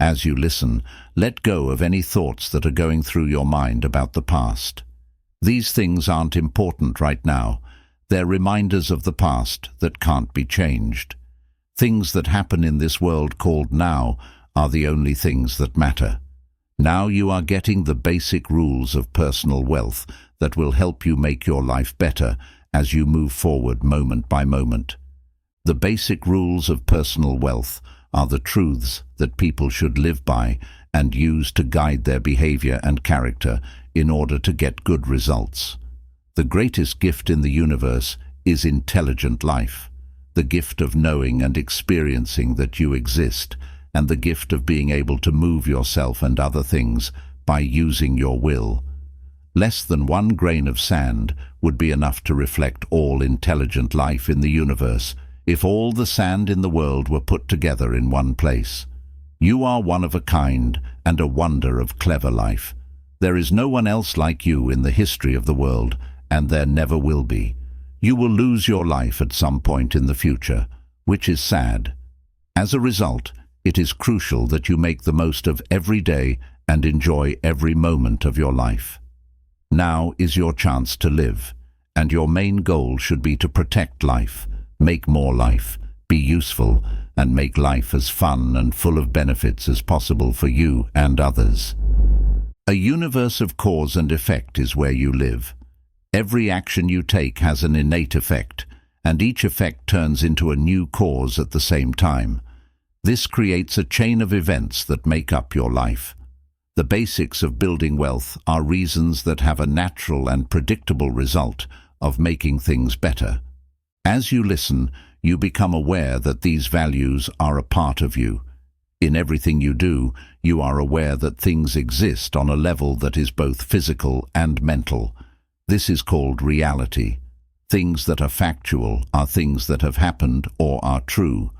As you listen, let go of any thoughts that are going through your mind about the past. These things aren't important right now. They're reminders of the past that can't be changed. Things that happen in this world called now are the only things that matter. Now you are getting the basic rules of personal wealth that will help you make your life better as you move forward moment by moment. The basic rules of personal wealth are the truths that people should live by and use to guide their behavior and character in order to get good results. The greatest gift in the universe is intelligent life, the gift of knowing and experiencing that you exist, and the gift of being able to move yourself and other things by using your will. Less than 1 grain of sand would be enough to reflect all intelligent life in the universe if all the sand in the world were put together in one place. You are one of a kind and a wonder of clever life. There is no one else like you in the history of the world, and there never will be. You will lose your life at some point in the future, which is sad. As a result, it is crucial that you make the most of every day and enjoy every moment of your life. Now is your chance to live, and your main goal should be to protect life, make more life, be useful, and make life as fun and full of benefits as possible for you and others. A universe of cause and effect is where you live. Every action you take has an innate effect, and each effect turns into a new cause at the same time. This creates a chain of events that make up your life. The basics of building wealth are reasons that have a natural and predictable result of making things better. As you listen, you become aware that these values are a part of you. In everything you do, you are aware that things exist on a level that is both physical and mental. This is called reality. Things that are factual are things that have happened or are true.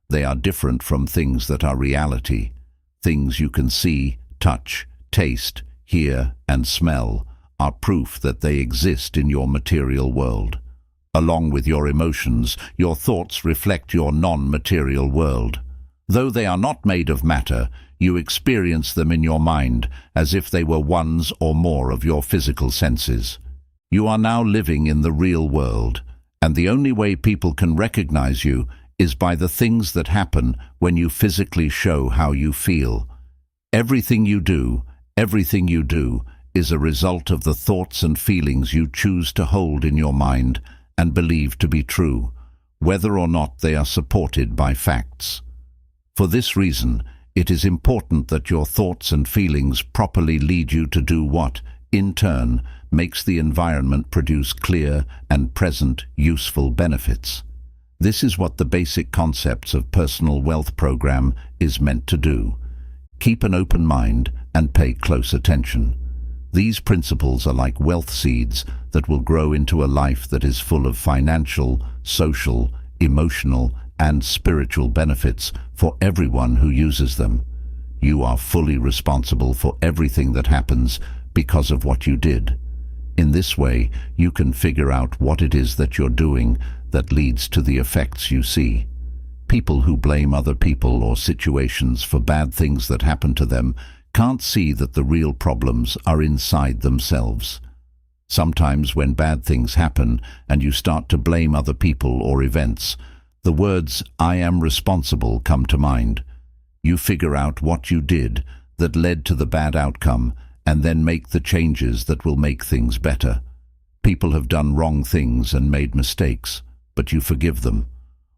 They are different from things that are reality. Things you can see, touch, taste, hear, and smell are proof that they exist in your material world. Along with your emotions, your thoughts reflect your non-material world. Though they are not made of matter, you experience them in your mind as if they were ones or more of your physical senses. You are now living in the real world, and the only way people can recognize you is by the things that happen when you physically show how you feel. Everything you do is a result of the thoughts and feelings you choose to hold in your mind and believe to be true, whether or not they are supported by facts. For this reason, it is important that your thoughts and feelings properly lead you to do what, in turn, makes the environment produce clear and present useful benefits. This is what the basic concepts of personal wealth program is meant to do. Keep an open mind and pay close attention. These principles are like wealth seeds that will grow into a life that is full of financial, social, emotional, and spiritual benefits for everyone who uses them. You are fully responsible for everything that happens because of what you did. In this way, you can figure out what it is that you're doing that leads to the effects you see. People who blame other people or situations for bad things that happen to them can't see that the real problems are inside themselves. Sometimes when bad things happen and you start to blame other people or events, the words "I am responsible" come to mind. You figure out what you did that led to the bad outcome and then make the changes that will make things better. People have done wrong things and made mistakes, but you forgive them.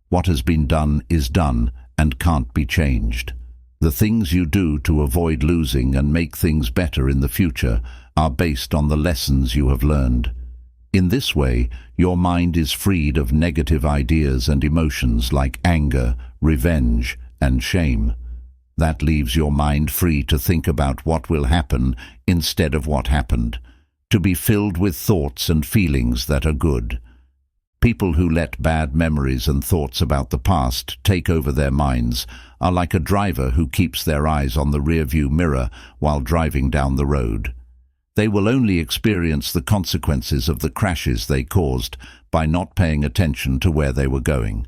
What has been done is done and can't be changed. The things you do to avoid losing and make things better in the future are based on the lessons you have learned. In this way, your mind is freed of negative ideas and emotions like anger, revenge, and shame. That leaves your mind free to think about what will happen instead of what happened, to be filled with thoughts and feelings that are good. People who let bad memories and thoughts about the past take over their minds are like a driver who keeps their eyes on the rearview mirror while driving down the road. They will only experience the consequences of the crashes they caused by not paying attention to where they were going.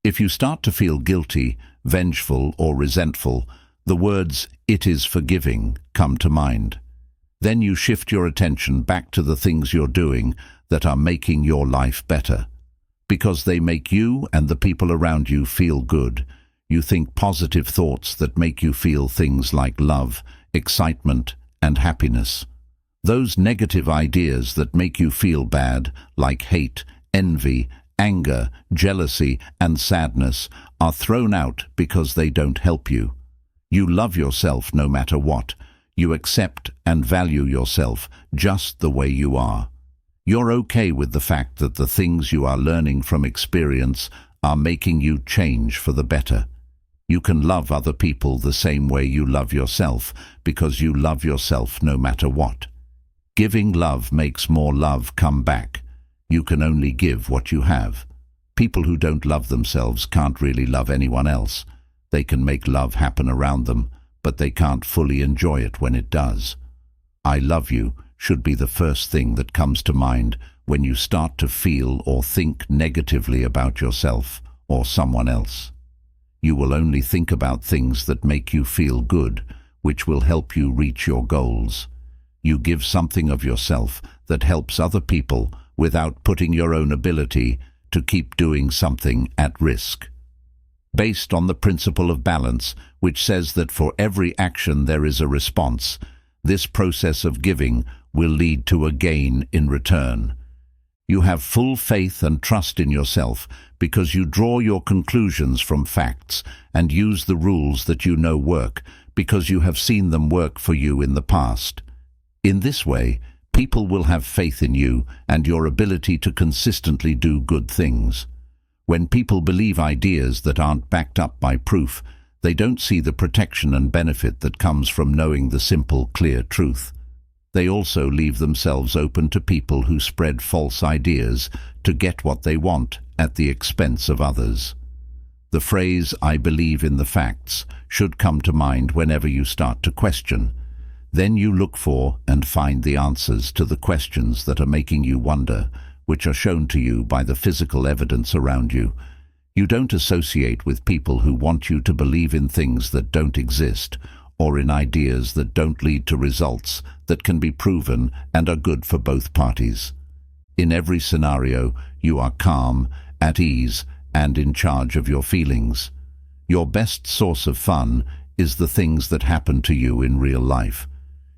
If you start to feel guilty, vengeful, or resentful, The words, "it is forgiving," come to mind. Then you shift your attention back to the things you're doing that are making your life better. Because they make you and the people around you feel good, you think positive thoughts that make you feel things like love, excitement, and happiness. Those negative ideas that make you feel bad, like hate, envy, anger, jealousy, and sadness, are thrown out because they don't help you. You love yourself no matter what. You accept and value yourself just the way you are. You're okay with the fact that the things you are learning from experience are making you change for the better. You can love other people the same way you love yourself because you love yourself no matter what. Giving love makes more love come back. You can only give what you have. People who don't love themselves can't really love anyone else. They can make love happen around them, but they can't fully enjoy it when it does. I love you should be the first thing that comes to mind when you start to feel or think negatively about yourself or someone else. You will only think about things that make you feel good, which will help you reach your goals. You give something of yourself that helps other people without putting your own ability to keep doing something at risk. Based on the principle of balance, which says that for every action there is a response, this process of giving will lead to a gain in return. You have full faith and trust in yourself because you draw your conclusions from facts and use the rules that you know work because you have seen them work for you in the past. In this way, people will have faith in you and your ability to consistently do good things. When people believe ideas that aren't backed up by proof, they don't see the protection and benefit that comes from knowing the simple, clear truth. They also leave themselves open to people who spread false ideas to get what they want at the expense of others. The phrase, "I believe in the facts," should come to mind whenever you start to question. Then you look for and find the answers to the questions that are making you wonder, which are shown to you by the physical evidence around you. You don't associate with people who want you to believe in things that don't exist, or in ideas that don't lead to results that can be proven and are good for both parties. In every scenario, you are calm, at ease, and in charge of your feelings. Your best source of fun is the things that happen to you in real life.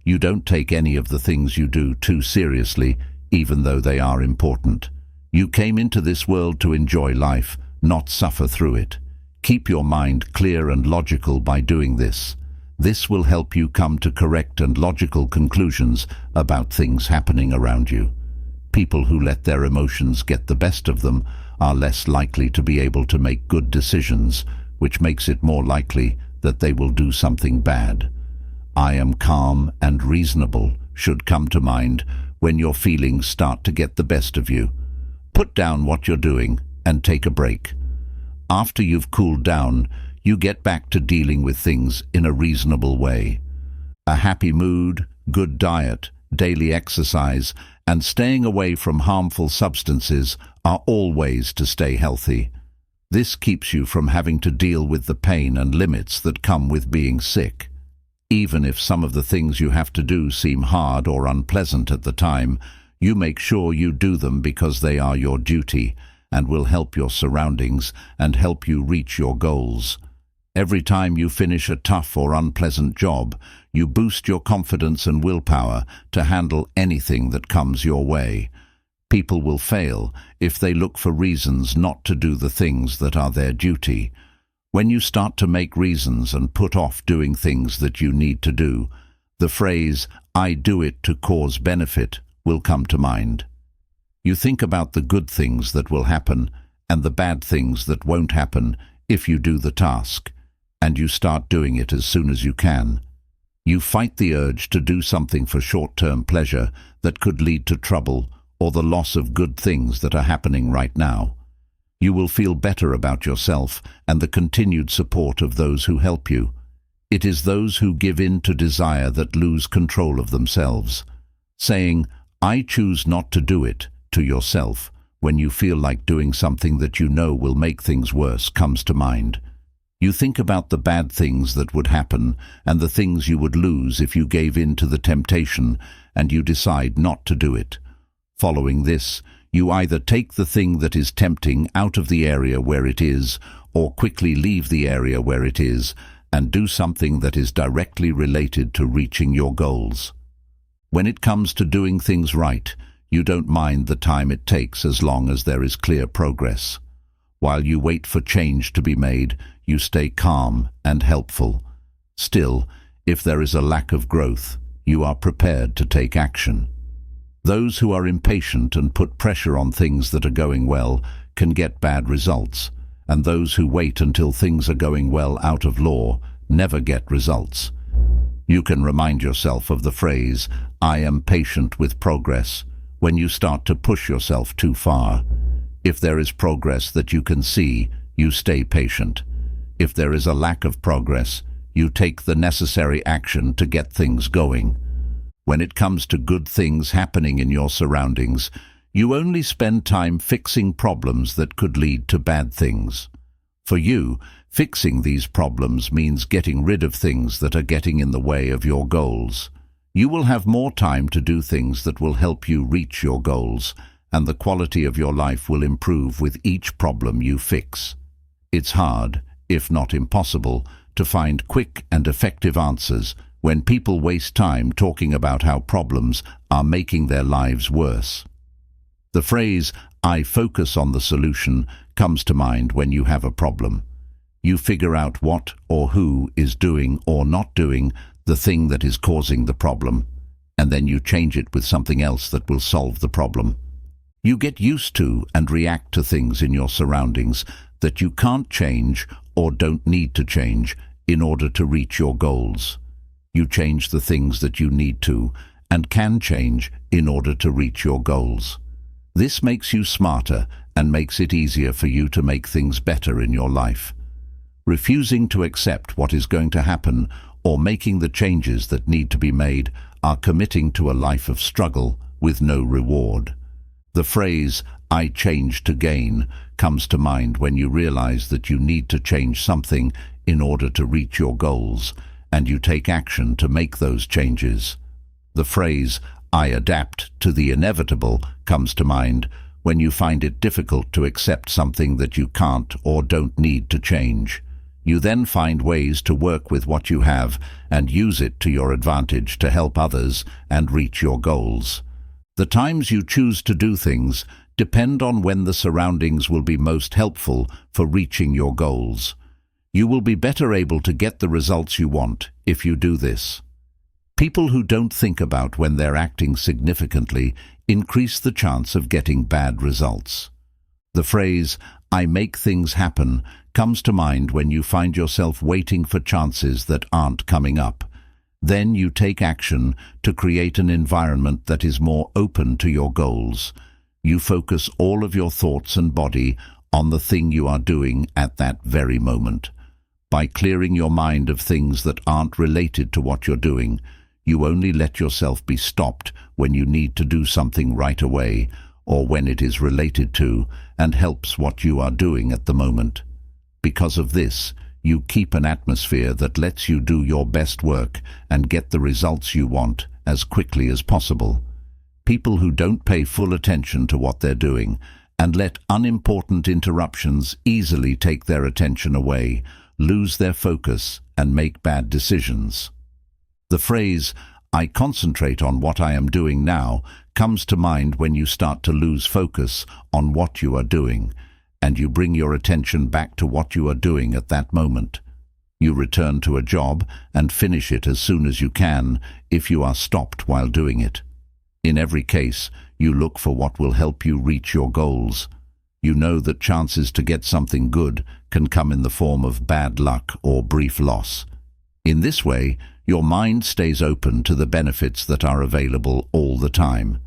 You don't take any of the things you do too seriously, even though they are important. You came into this world to enjoy life, not suffer through it. Keep your mind clear and logical by doing this. This will help you come to correct and logical conclusions about things happening around you. People who let their emotions get the best of them are less likely to be able to make good decisions, which makes it more likely that they will do something bad. "I am calm and reasonable" should come to mind when your feelings start to get the best of you. Put down what you're doing and take a break. After you've cooled down, you get back to dealing with things in a reasonable way. A happy mood, good diet, daily exercise, and staying away from harmful substances are all ways to stay healthy. This keeps you from having to deal with the pain and limits that come with being sick. Even if some of the things you have to do seem hard or unpleasant at the time, you make sure you do them because they are your duty and will help your surroundings and help you reach your goals. Every time you finish a tough or unpleasant job, you boost your confidence and willpower to handle anything that comes your way. People will fail if they look for reasons not to do the things that are their duty. When you start to make reasons and put off doing things that you need to do, the phrase, "I do it to cause benefit," will come to mind. You think about the good things that will happen and the bad things that won't happen if you do the task, and you start doing it as soon as you can. You fight the urge to do something for short-term pleasure that could lead to trouble or the loss of good things that are happening right now. You will feel better about yourself and the continued support of those who help you. It is those who give in to desire that lose control of themselves. Saying, "I choose not to do it," to yourself when you feel like doing something that you know will make things worse comes to mind. You think about the bad things that would happen and the things you would lose if you gave in to the temptation, and you decide not to do it. Following this, you either take the thing that is tempting out of the area where it is, or quickly leave the area where it is and do something that is directly related to reaching your goals. When it comes to doing things right, you don't mind the time it takes as long as there is clear progress. While you wait for change to be made, you stay calm and helpful. Still, if there is a lack of growth, you are prepared to take action. Those who are impatient and put pressure on things that are going well can get bad results, and those who wait until things are going well out of law never get results. You can remind yourself of the phrase, "I am patient with progress," when you start to push yourself too far. If there is progress that you can see, you stay patient. If there is a lack of progress, you take the necessary action to get things going. When it comes to good things happening in your surroundings, you only spend time fixing problems that could lead to bad things. For you, fixing these problems means getting rid of things that are getting in the way of your goals. You will have more time to do things that will help you reach your goals, and the quality of your life will improve with each problem you fix. It's hard, if not impossible, to find quick and effective answers when people waste time talking about how problems are making their lives worse. The phrase, "I focus on the solution," comes to mind when you have a problem. You figure out what or who is doing or not doing the thing that is causing the problem, and then you change it with something else that will solve the problem. You get used to and react to things in your surroundings that you can't change or don't need to change in order to reach your goals. You change the things that you need to and can change in order to reach your goals. This makes you smarter and makes it easier for you to make things better in your life. Refusing to accept what is going to happen or making the changes that need to be made are committing to a life of struggle with no reward. The phrase, "I change to gain," comes to mind when you realize that you need to change something in order to reach your goals, and you take action to make those changes. The phrase, "I adapt to the inevitable," comes to mind when you find it difficult to accept something that you can't or don't need to change. You then find ways to work with what you have and use it to your advantage to help others and reach your goals. The times you choose to do things depend on when the surroundings will be most helpful for reaching your goals. You will be better able to get the results you want if you do this. People who don't think about when they're acting significantly increase the chance of getting bad results. The phrase, "I make things happen," comes to mind when you find yourself waiting for chances that aren't coming up. Then you take action to create an environment that is more open to your goals. You focus all of your thoughts and body on the thing you are doing at that very moment. By clearing your mind of things that aren't related to what you're doing, you only let yourself be stopped when you need to do something right away, or when it is related to and helps what you are doing at the moment. Because of this, you keep an atmosphere that lets you do your best work and get the results you want as quickly as possible. People who don't pay full attention to what they're doing and let unimportant interruptions easily take their attention away lose their focus and make bad decisions. The phrase, "I concentrate on what I am doing now," comes to mind when you start to lose focus on what you are doing, and you bring your attention back to what you are doing at that moment. You return to a job and finish it as soon as you can if you are stopped while doing it. In every case, you look for what will help you reach your goals. You know that chances to get something good can come in the form of bad luck or brief loss. In this way, your mind stays open to the benefits that are available all the time.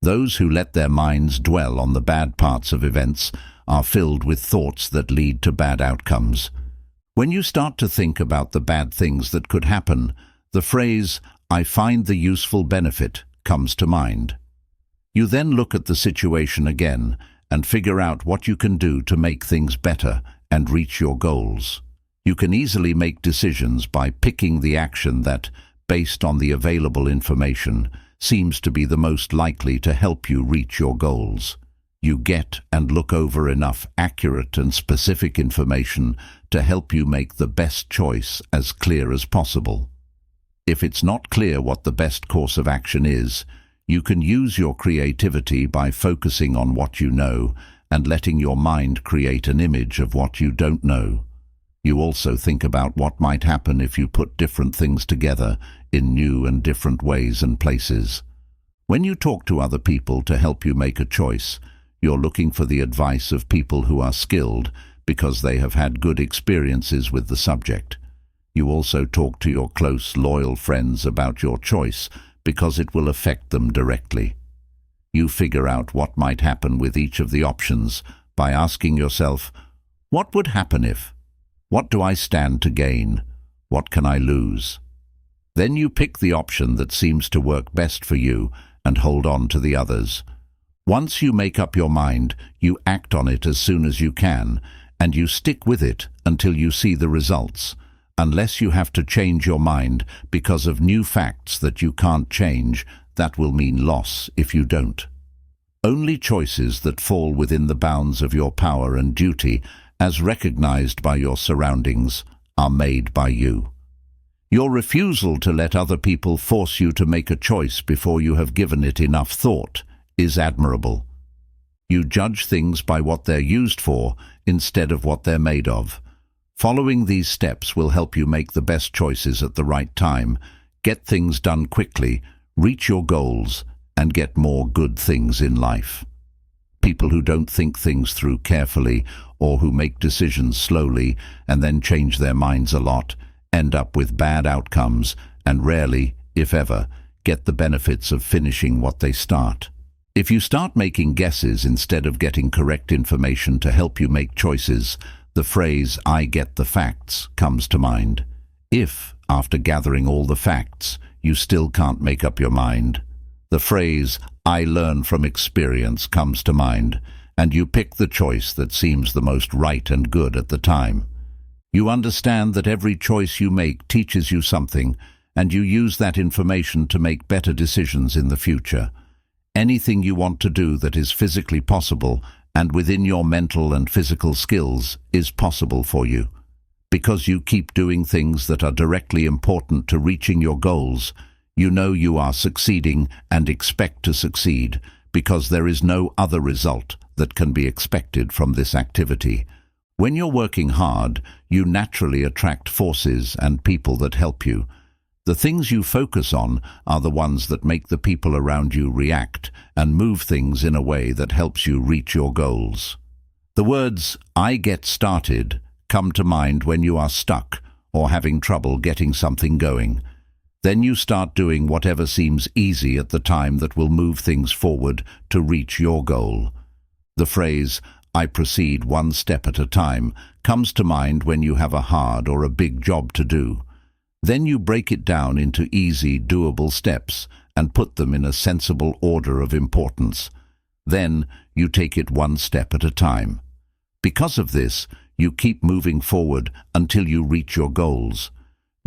Those who let their minds dwell on the bad parts of events are filled with thoughts that lead to bad outcomes. When you start to think about the bad things that could happen, the phrase, "I find the useful benefit," comes to mind. You then look at the situation again and figure out what you can do to make things better and reach your goals. You can easily make decisions by picking the action that, based on the available information, seems to be the most likely to help you reach your goals. You get and look over enough accurate and specific information to help you make the best choice as clear as possible. If it's not clear what the best course of action is, you can use your creativity by focusing on what you know and letting your mind create an image of what you don't know. You also think about what might happen if you put different things together in new and different ways and places. When you talk to other people to help you make a choice, you're looking for the advice of people who are skilled because they have had good experiences with the subject. You also talk to your close, loyal friends about your choice because it will affect them directly. You figure out what might happen with each of the options by asking yourself, what would happen if? What do I stand to gain? What can I lose? Then you pick the option that seems to work best for you and hold on to the others. Once you make up your mind, you act on it as soon as you can, and you stick with it until you see the results, unless you have to change your mind because of new facts that you can't change. That will mean loss if you don't. Only choices that fall within the bounds of your power and duty, as recognized by your surroundings, are made by you. Your refusal to let other people force you to make a choice before you have given it enough thought is admirable. You judge things by what they're used for instead of what they're made of. Following these steps will help you make the best choices at the right time, get things done quickly, reach your goals, and get more good things in life. People who don't think things through carefully or who make decisions slowly and then change their minds a lot end up with bad outcomes and rarely, if ever, get the benefits of finishing what they start. If you start making guesses instead of getting correct information to help you make choices, the phrase, "I get the facts," comes to mind. If, after gathering all the facts, you still can't make up your mind, the phrase, "I learn from experience," comes to mind, and you pick the choice that seems the most right and good at the time. You understand that every choice you make teaches you something, and you use that information to make better decisions in the future. Anything you want to do that is physically possible and within your mental and physical skills is possible for you. Because you keep doing things that are directly important to reaching your goals, you know you are succeeding and expect to succeed, because there is no other result that can be expected from this activity. When you're working hard, you naturally attract forces and people that help you. The things you focus on are the ones that make the people around you react and move things in a way that helps you reach your goals. The words, "I get started," come to mind when you are stuck or having trouble getting something going. Then you start doing whatever seems easy at the time that will move things forward to reach your goal. The phrase, "I proceed one step at a time," comes to mind when you have a hard or a big job to do. Then you break it down into easy, doable steps and put them in a sensible order of importance. Then you take it one step at a time. Because of this, you keep moving forward until you reach your goals.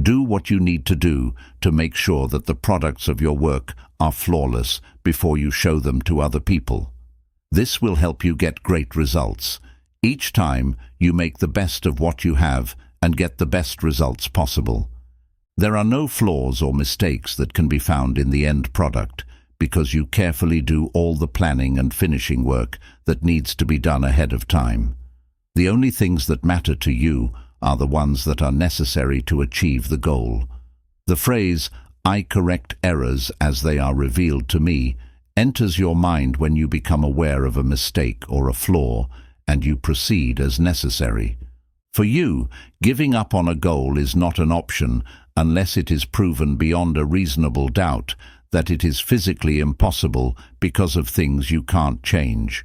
Do what you need to do to make sure that the products of your work are flawless before you show them to other people. This will help you get great results. Each time, you make the best of what you have and get the best results possible. There are no flaws or mistakes that can be found in the end product because you carefully do all the planning and finishing work that needs to be done ahead of time. The only things that matter to you are the ones that are necessary to achieve the goal. The phrase, "I correct errors as they are revealed to me," enters your mind when you become aware of a mistake or a flaw, and you proceed as necessary. For you, giving up on a goal is not an option unless it is proven beyond a reasonable doubt that it is physically impossible because of things you can't change.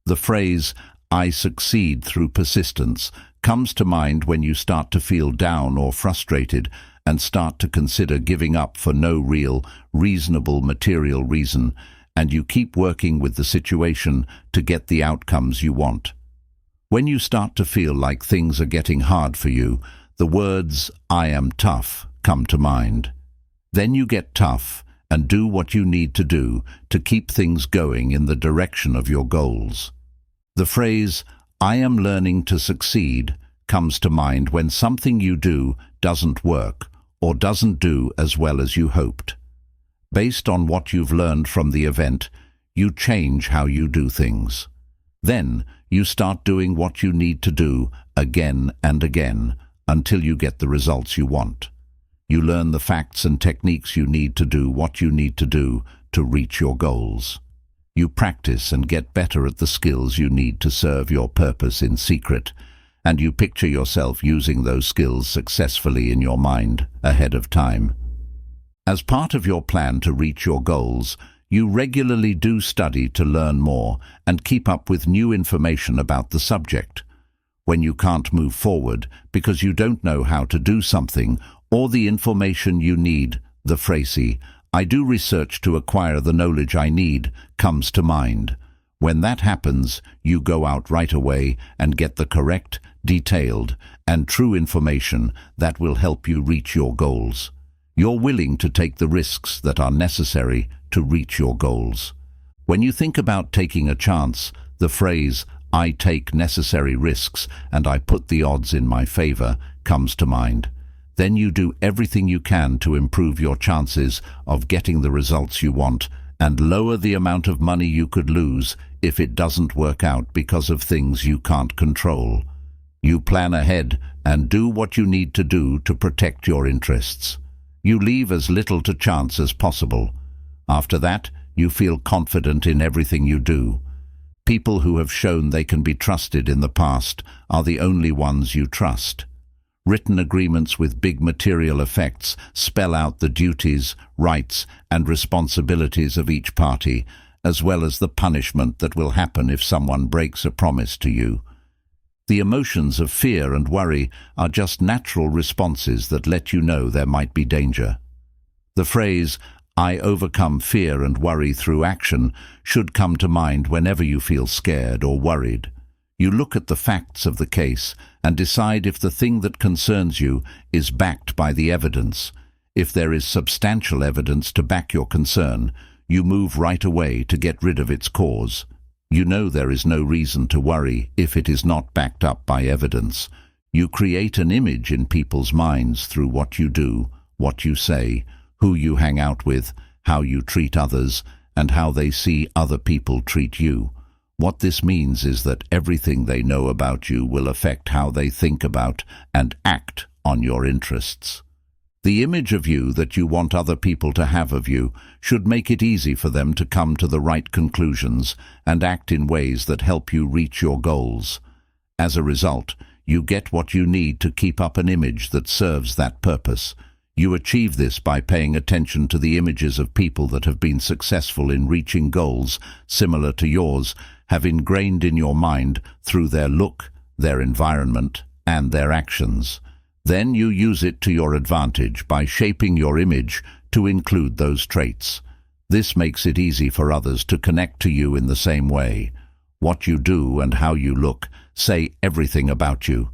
The phrase, "I succeed through persistence," comes to mind when you start to feel down or frustrated and start to consider giving up for no real, reasonable material reason, and you keep working with the situation to get the outcomes you want. When you start to feel like things are getting hard for you, the words, "I am tough," come to mind. Then you get tough and do what you need to do to keep things going in the direction of your goals. The phrase, "I am learning to succeed," comes to mind when something you do doesn't work or doesn't do as well as you hoped. Based on what you've learned from the event, you change how you do things. Then you start doing what you need to do again and again until you get the results you want. You learn the facts and techniques you need to do what you need to do to reach your goals. You practice and get better at the skills you need to serve your purpose in secret, and you picture yourself using those skills successfully in your mind ahead of time. As part of your plan to reach your goals, you regularly do study to learn more and keep up with new information about the subject. When you can't move forward because you don't know how to do something or the information you need, the phrase, "I do research to acquire the knowledge I need," comes to mind. When that happens, you go out right away and get the correct, detailed, and true information that will help you reach your goals. You're willing to take the risks that are necessary to reach your goals. When you think about taking a chance, the phrase, "I take necessary risks and I put the odds in my favor," comes to mind. Then you do everything you can to improve your chances of getting the results you want and lower the amount of money you could lose if it doesn't work out because of things you can't control. You plan ahead and do what you need to do to protect your interests. You leave as little to chance as possible. After that, you feel confident in everything you do. People who have shown they can be trusted in the past are the only ones you trust. Written agreements with big material effects spell out the duties, rights, and responsibilities of each party, as well as the punishment that will happen if someone breaks a promise to you. The emotions of fear and worry are just natural responses that let you know there might be danger. The phrase, "I overcome fear and worry through action," should come to mind whenever you feel scared or worried. You look at the facts of the case and decide if the thing that concerns you is backed by the evidence. If there is substantial evidence to back your concern, you move right away to get rid of its cause. You know there is no reason to worry if it is not backed up by evidence. You create an image in people's minds through what you do, what you say, who you hang out with, how you treat others, and how they see other people treat you. What this means is that everything they know about you will affect how they think about and act on your interests. The image of you that you want other people to have of you should make it easy for them to come to the right conclusions and act in ways that help you reach your goals. As a result, you get what you need to keep up an image that serves that purpose. You achieve this by paying attention to the images of people that have been successful in reaching goals similar to yours, have ingrained in your mind through their look, their environment, and their actions. Then you use it to your advantage by shaping your image to include those traits. This makes it easy for others to connect to you in the same way. What you do and how you look say everything about you.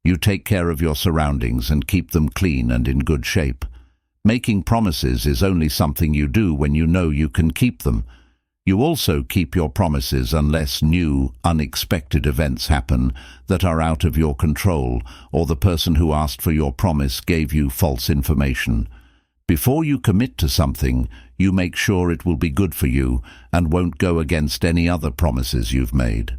You take care of your surroundings and keep them clean and in good shape. Making promises is only something you do when you know you can keep them. You also keep your promises unless new, unexpected events happen that are out of your control, or the person who asked for your promise gave you false information. Before you commit to something, you make sure it will be good for you and won't go against any other promises you've made.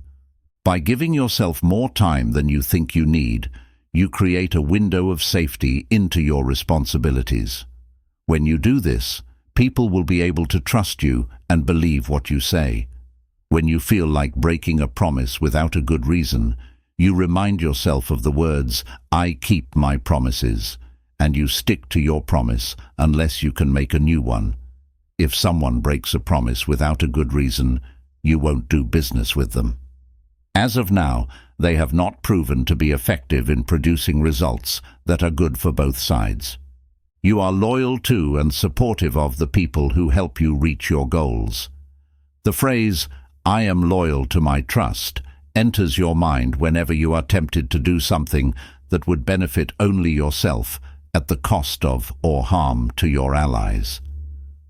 By giving yourself more time than you think you need, you create a window of safety into your responsibilities. When you do this, people will be able to trust you and believe what you say. When you feel like breaking a promise without a good reason, you remind yourself of the words, "I keep my promises," and you stick to your promise unless you can make a new one. If someone breaks a promise without a good reason, you won't do business with them. As of now, they have not proven to be effective in producing results that are good for both sides. You are loyal to and supportive of the people who help you reach your goals. The phrase, "I am loyal to my trust," enters your mind whenever you are tempted to do something that would benefit only yourself at the cost of or harm to your allies.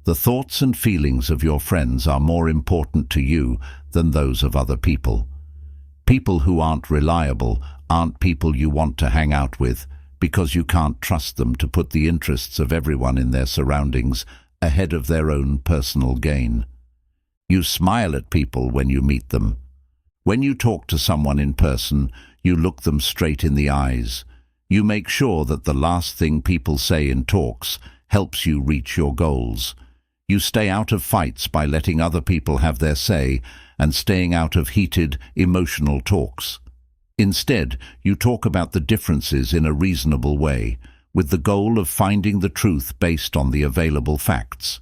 The thoughts and feelings of your friends are more important to you than those of other people. People who aren't reliable aren't people you want to hang out with, because you can't trust them to put the interests of everyone in their surroundings ahead of their own personal gain. You smile at people when you meet them. When you talk to someone in person, you look them straight in the eyes. You make sure that the last thing people say in talks helps you reach your goals. You stay out of fights by letting other people have their say and staying out of heated, emotional talks. Instead, you talk about the differences in a reasonable way, with the goal of finding the truth based on the available facts.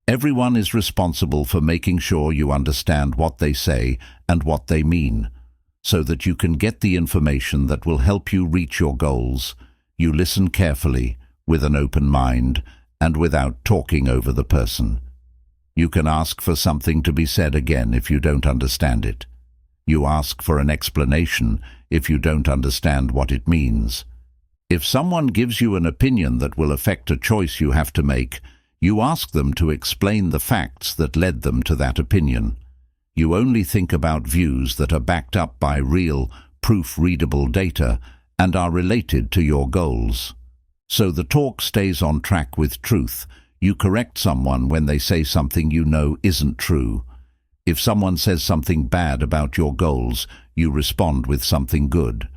Everyone is responsible for making sure you understand what they say and what they mean, so that you can get the information that will help you reach your goals. You listen carefully, with an open mind, and without talking over the person. You can ask for something to be said again if you don't understand it. You ask for an explanation if you don't understand what it means. If someone gives you an opinion that will affect a choice you have to make, you ask them to explain the facts that led them to that opinion. You only think about views that are backed up by real, proof-readable data and are related to your goals. So the talk stays on track with truth. You correct someone when they say something you know isn't true. If someone says something bad about your goals, you respond with something good.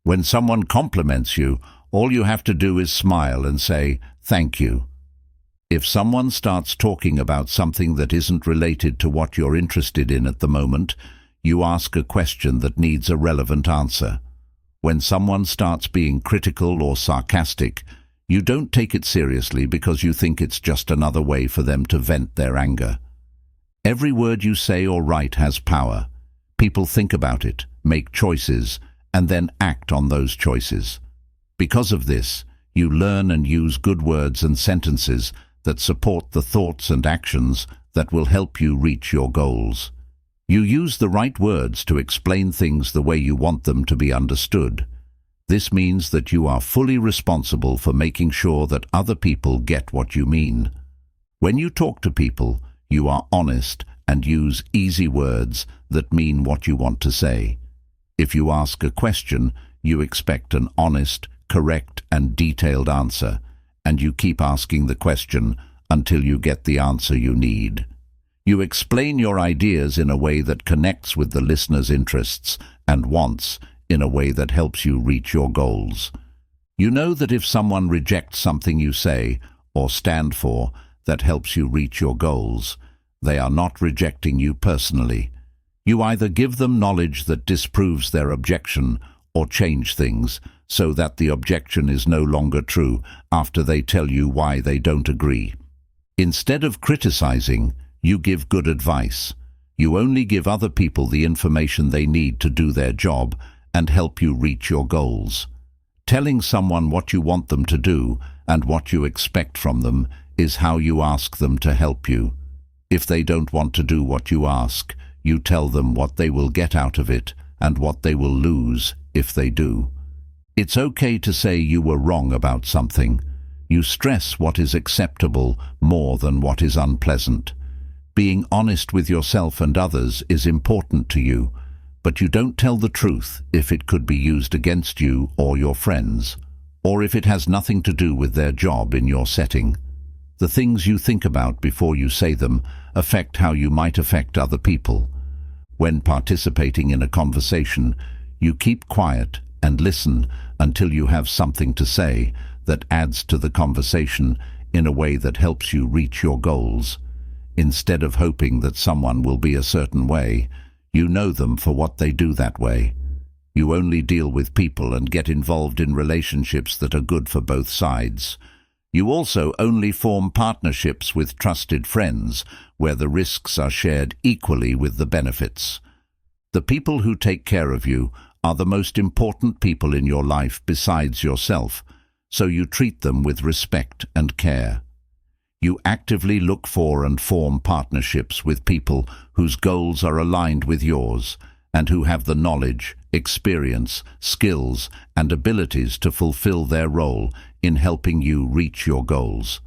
When someone compliments you, all you have to do is smile and say, "Thank you." If someone starts talking about something that isn't related to what you're interested in at the moment, you ask a question that needs a relevant answer. When someone starts being critical or sarcastic, you don't take it seriously because you think it's just another way for them to vent their anger. Every word you say or write has power. People think about it, make choices, and then act on those choices. Because of this, you learn and use good words and sentences that support the thoughts and actions that will help you reach your goals. You use the right words to explain things the way you want them to be understood. This means that you are fully responsible for making sure that other people get what you mean. When you talk to people, you are honest and use easy words that mean what you want to say. If you ask a question, you expect an honest, correct, and detailed answer, and you keep asking the question until you get the answer you need. You explain your ideas in a way that connects with the listener's interests and wants, in a way that helps you reach your goals. You know that if someone rejects something you say or stand for that helps you reach your goals, they are not rejecting you personally. You either give them knowledge that disproves their objection or change things so that the objection is no longer true after they tell you why they don't agree. Instead of criticizing, you give good advice. You only give other people the information they need to do their job and help you reach your goals. Telling someone what you want them to do and what you expect from them is how you ask them to help you. If they don't want to do what you ask, you tell them what they will get out of it and what they will lose if they do. It's okay to say you were wrong about something. You stress what is acceptable more than what is unpleasant. Being honest with yourself and others is important to you, but you don't tell the truth if it could be used against you or your friends, or if it has nothing to do with their job in your setting. The things you think about before you say them affect how you might affect other people. When participating in a conversation, you keep quiet and listen until you have something to say that adds to the conversation in a way that helps you reach your goals. Instead of hoping that someone will be a certain way, you know them for what they do that way. You only deal with people and get involved in relationships that are good for both sides. You also only form partnerships with trusted friends where the risks are shared equally with the benefits. The people who take care of you are the most important people in your life besides yourself, so you treat them with respect and care. You actively look for and form partnerships with people whose goals are aligned with yours, and who have the knowledge, experience, skills, and abilities to fulfill their role in helping you reach your goals.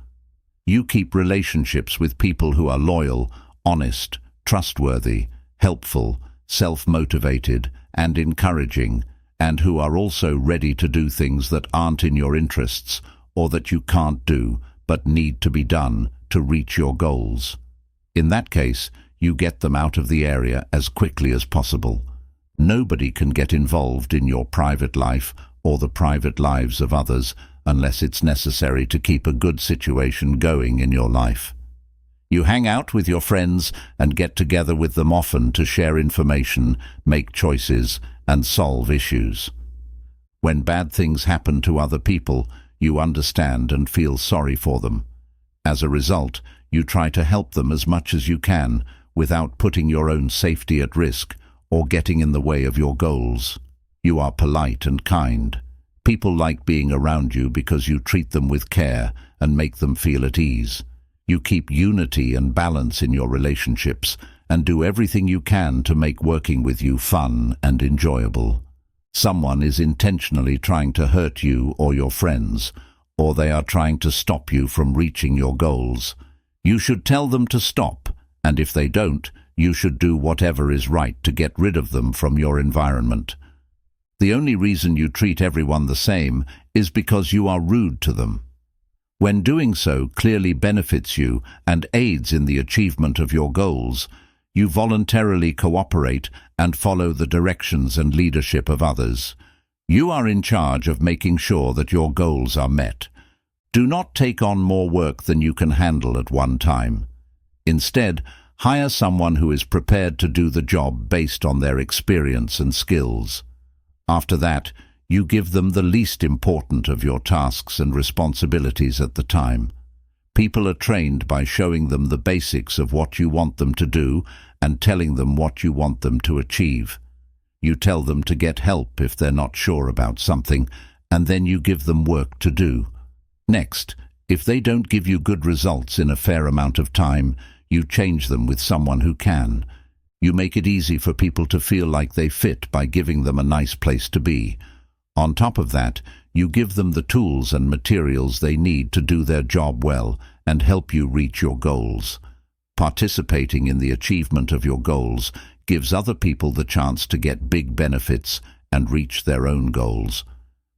You keep relationships with people who are loyal, honest, trustworthy, helpful, self-motivated, and encouraging, and who are also ready to do things that aren't in your interests or that you can't do but need to be done to reach your goals. In that case, you get them out of the area as quickly as possible. Nobody can get involved in your private life or the private lives of others unless it's necessary to keep a good situation going in your life. You hang out with your friends and get together with them often to share information, make choices, and solve issues. When bad things happen to other people, you understand and feel sorry for them. As a result, you try to help them as much as you can without putting your own safety at risk or getting in the way of your goals. You are polite and kind. People like being around you because you treat them with care and make them feel at ease. You keep unity and balance in your relationships and do everything you can to make working with you fun and enjoyable. Someone is intentionally trying to hurt you or your friends, or they are trying to stop you from reaching your goals. You should tell them to stop, and if they don't, you should do whatever is right to get rid of them from your environment. The only reason you treat everyone the same is because you are rude to them. When doing so clearly benefits you and aids in the achievement of your goals, you voluntarily cooperate and follow the directions and leadership of others. You are in charge of making sure that your goals are met. Do not take on more work than you can handle at one time. Instead, hire someone who is prepared to do the job based on their experience and skills. After that, you give them the least important of your tasks and responsibilities at the time. People are trained by showing them the basics of what you want them to do and telling them what you want them to achieve. You tell them to get help if they're not sure about something, and then you give them work to do. Next, if they don't give you good results in a fair amount of time, you change them with someone who can. You make it easy for people to feel like they fit by giving them a nice place to be. On top of that, you give them the tools and materials they need to do their job well and help you reach your goals. Participating in the achievement of your goals gives other people the chance to get big benefits and reach their own goals.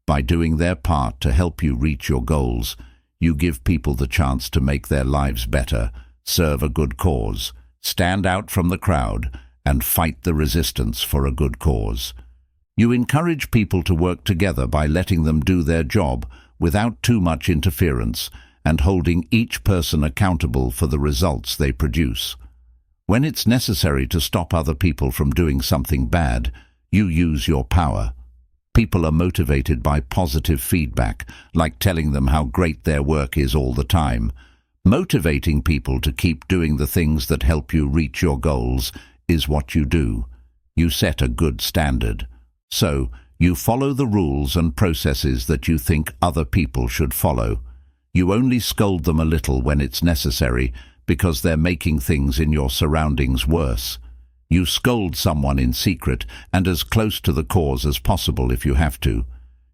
By doing their part to help you reach your goals, you give people the chance to make their lives better, serve a good cause, stand out from the crowd, and fight the resistance for a good cause. You encourage people to work together by letting them do their job without too much interference and holding each person accountable for the results they produce. When it's necessary to stop other people from doing something bad, you use your power. People are motivated by positive feedback, like telling them how great their work is all the time. Motivating people to keep doing the things that help you reach your goals is what you do. You set a good standard. So, you follow the rules and processes that you think other people should follow. You only scold them a little when it's necessary because they're making things in your surroundings worse. You scold someone in secret and as close to the cause as possible if you have to.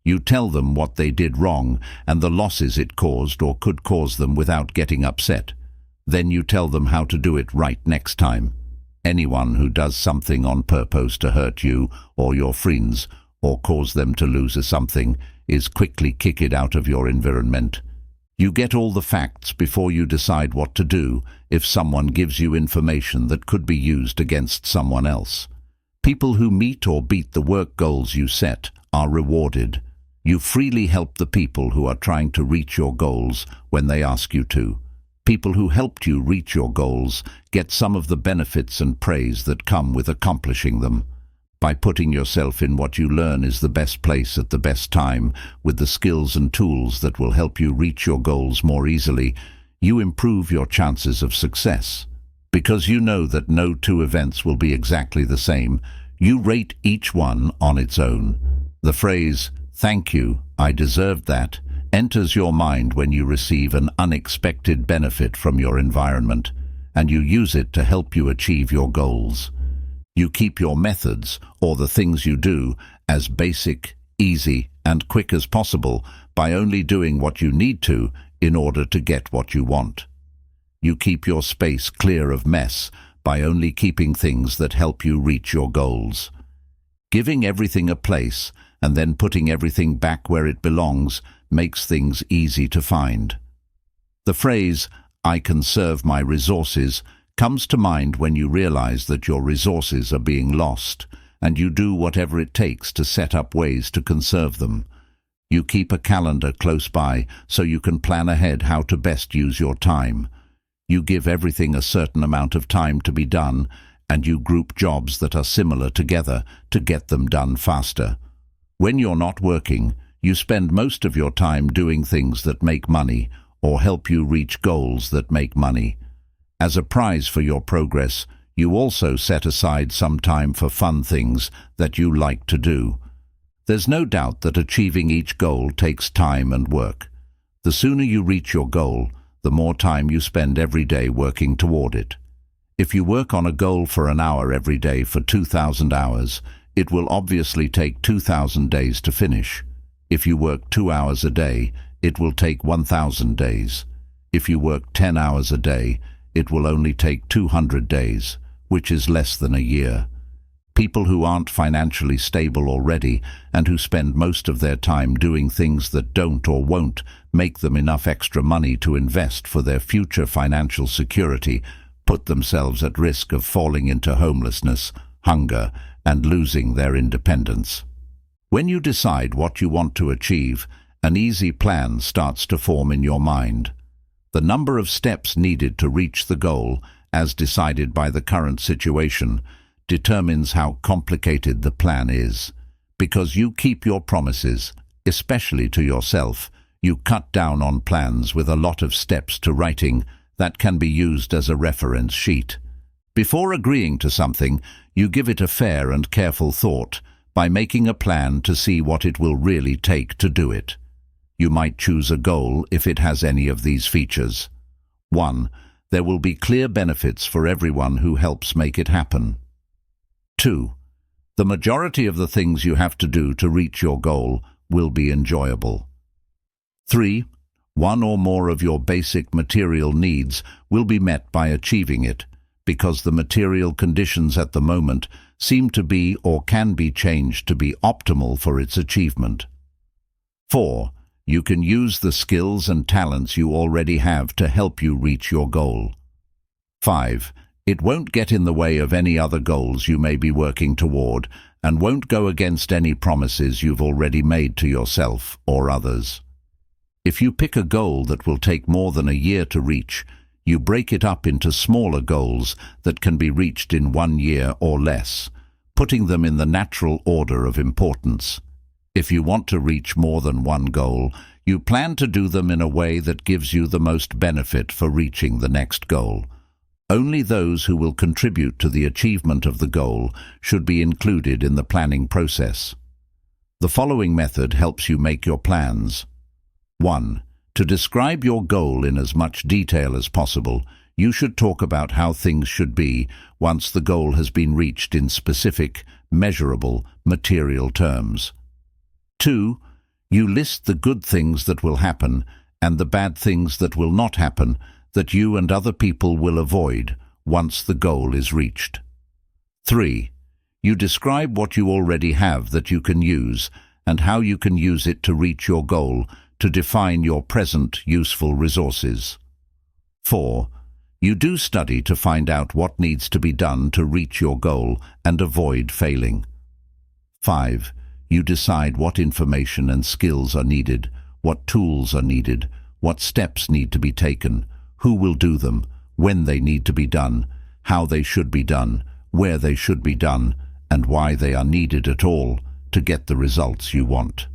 You tell them what they did wrong and the losses it caused or could cause them without getting upset. Then you tell them how to do it right next time. Anyone who does something on purpose to hurt you or your friends or cause them to lose something is quickly kicked out of your environment. You get all the facts before you decide what to do if someone gives you information that could be used against someone else. People who meet or beat the work goals you set are rewarded. You freely help the people who are trying to reach your goals when they ask you to. People who helped you reach your goals get some of the benefits and praise that come with accomplishing them. By putting yourself in what you learn is the best place at the best time, with the skills and tools that will help you reach your goals more easily, you improve your chances of success. Because you know that no two events will be exactly the same, you rate each one on its own. The phrase, "Thank you, I deserved that," enters your mind when you receive an unexpected benefit from your environment, and you use it to help you achieve your goals. You keep your methods, or the things you do, as basic, easy, and quick as possible by only doing what you need to in order to get what you want. You keep your space clear of mess by only keeping things that help you reach your goals. Giving everything a place and then putting everything back where it belongs makes things easy to find. The phrase, "I conserve my resources," comes to mind when you realize that your resources are being lost, and you do whatever it takes to set up ways to conserve them. You keep a calendar close by so you can plan ahead how to best use your time. You give everything a certain amount of time to be done, and you group jobs that are similar together to get them done faster. When you're not working, you spend most of your time doing things that make money or help you reach goals that make money. As a prize for your progress, you also set aside some time for fun things that you like to do. There's no doubt that achieving each goal takes time and work. The sooner you reach your goal, the more time you spend every day working toward it. If you work on a goal for an hour every day for 2,000 hours, it will obviously take 2,000 days to finish. If you work 2 hours a day, it will take 1,000 days. If you work 10 hours a day, it will only take 200 days, which is less than a year. People who aren't financially stable already and who spend most of their time doing things that don't or won't make them enough extra money to invest for their future financial security put themselves at risk of falling into homelessness, hunger, and losing their independence. When you decide what you want to achieve, an easy plan starts to form in your mind. The number of steps needed to reach the goal, as decided by the current situation, determines how complicated the plan is. Because you keep your promises, especially to yourself, you cut down on plans with a lot of steps to writing that can be used as a reference sheet. Before agreeing to something, you give it a fair and careful thought by making a plan to see what it will really take to do it. You might choose a goal if it has any of these features. 1. There will be clear benefits for everyone who helps make it happen. 2. The majority of the things you have to do to reach your goal will be enjoyable. 3. One or more of your basic material needs will be met by achieving it, because the material conditions at the moment seem to be or can be changed to be optimal for its achievement. 4. You can use the skills and talents you already have to help you reach your goal. 5. It won't get in the way of any other goals you may be working toward and won't go against any promises you've already made to yourself or others. If you pick a goal that will take more than a year to reach, you break it up into smaller goals that can be reached in 1 year or less, putting them in the natural order of importance. If you want to reach more than one goal, you plan to do them in a way that gives you the most benefit for reaching the next goal. Only those who will contribute to the achievement of the goal should be included in the planning process. The following method helps you make your plans. 1. To describe your goal in as much detail as possible, you should talk about how things should be once the goal has been reached in specific, measurable, material terms. 2. You list the good things that will happen and the bad things that will not happen that you and other people will avoid once the goal is reached. 3. You describe what you already have that you can use and how you can use it to reach your goal to define your present useful resources. 4. You do study to find out what needs to be done to reach your goal and avoid failing. 5. You decide what information and skills are needed, what tools are needed, what steps need to be taken, who will do them, when they need to be done, how they should be done, where they should be done, and why they are needed at all to get the results you want.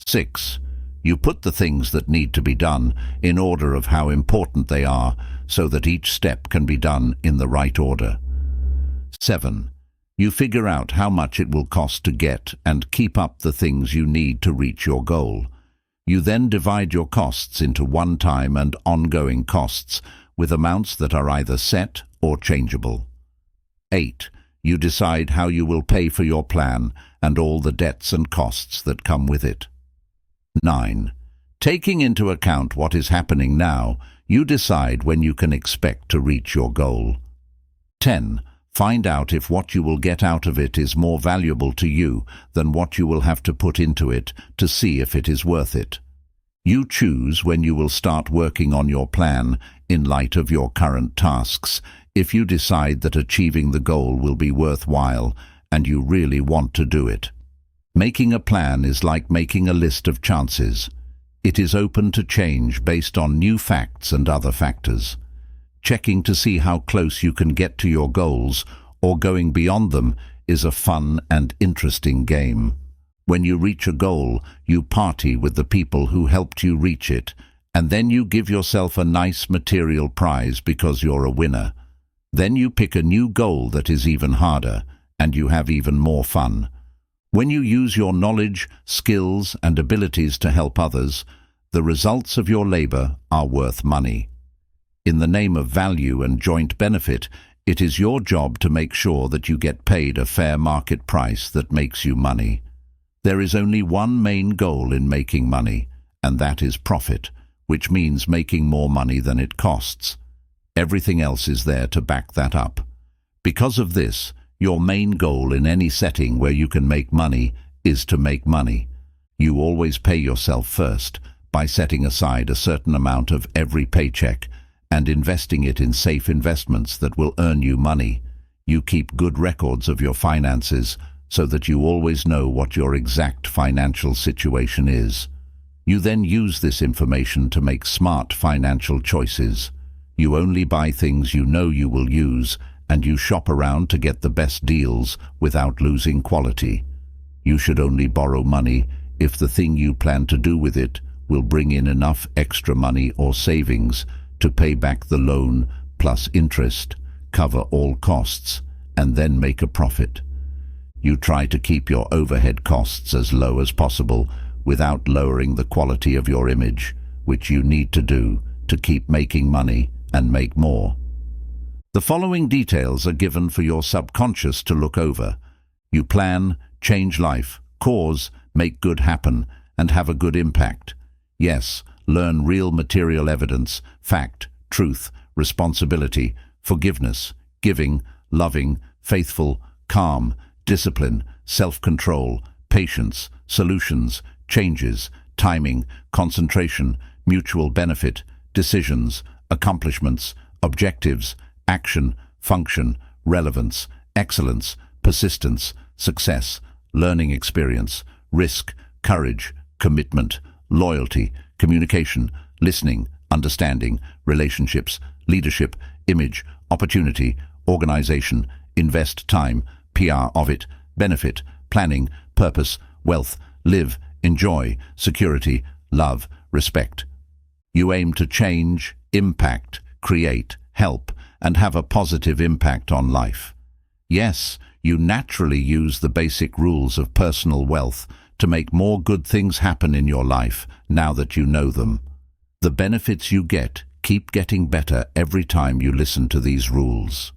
6. You put the things that need to be done in order of how important they are so that each step can be done in the right order. 7. You figure out how much it will cost to get and keep up the things you need to reach your goal. You then divide your costs into one-time and ongoing costs with amounts that are either set or changeable. 8. You decide how you will pay for your plan and all the debts and costs that come with it. 9. Taking into account what is happening now, you decide when you can expect to reach your goal. 10. Find out if what you will get out of it is more valuable to you than what you will have to put into it to see if it is worth it. You choose when you will start working on your plan in light of your current tasks, if you decide that achieving the goal will be worthwhile and you really want to do it. Making a plan is like making a list of chances. It is open to change based on new facts and other factors. Checking to see how close you can get to your goals or going beyond them is a fun and interesting game. When you reach a goal, you party with the people who helped you reach it, and then you give yourself a nice material prize because you're a winner. Then you pick a new goal that is even harder, and you have even more fun. When you use your knowledge, skills, and abilities to help others, the results of your labor are worth money. In the name of value and joint benefit, it is your job to make sure that you get paid a fair market price that makes you money. There is only one main goal in making money, and that is profit, which means making more money than it costs. Everything else is there to back that up. Because of this, your main goal in any setting where you can make money is to make money. You always pay yourself first by setting aside a certain amount of every paycheck and investing it in safe investments that will earn you money. You keep good records of your finances so that you always know what your exact financial situation is. You then use this information to make smart financial choices. You only buy things you know you will use, and you shop around to get the best deals without losing quality. You should only borrow money if the thing you plan to do with it will bring in enough extra money or savings to pay back the loan plus interest, cover all costs, and then make a profit. You try to keep your overhead costs as low as possible without lowering the quality of your image, which you need to do to keep making money and make more. The following details are given for your subconscious to look over. You plan, change life, cause, make good happen, and have a good impact. Yes, learn real material evidence, fact, truth, responsibility, forgiveness, giving, loving, faithful, calm, discipline, self-control, patience, solutions, changes, timing, concentration, mutual benefit, decisions, accomplishments, objectives, action, function, relevance, excellence, persistence, success, learning experience, risk, courage, commitment, loyalty, communication, listening, understanding, relationships, leadership, image, opportunity, organization, invest time, PR of it, benefit, planning, purpose, wealth, live, enjoy, security, love, respect. You aim to change, impact, create, help, and have a positive impact on life. Yes, you naturally use the basic rules of personal wealth to make more good things happen in your life now that you know them. The benefits you get keep getting better every time you listen to these rules.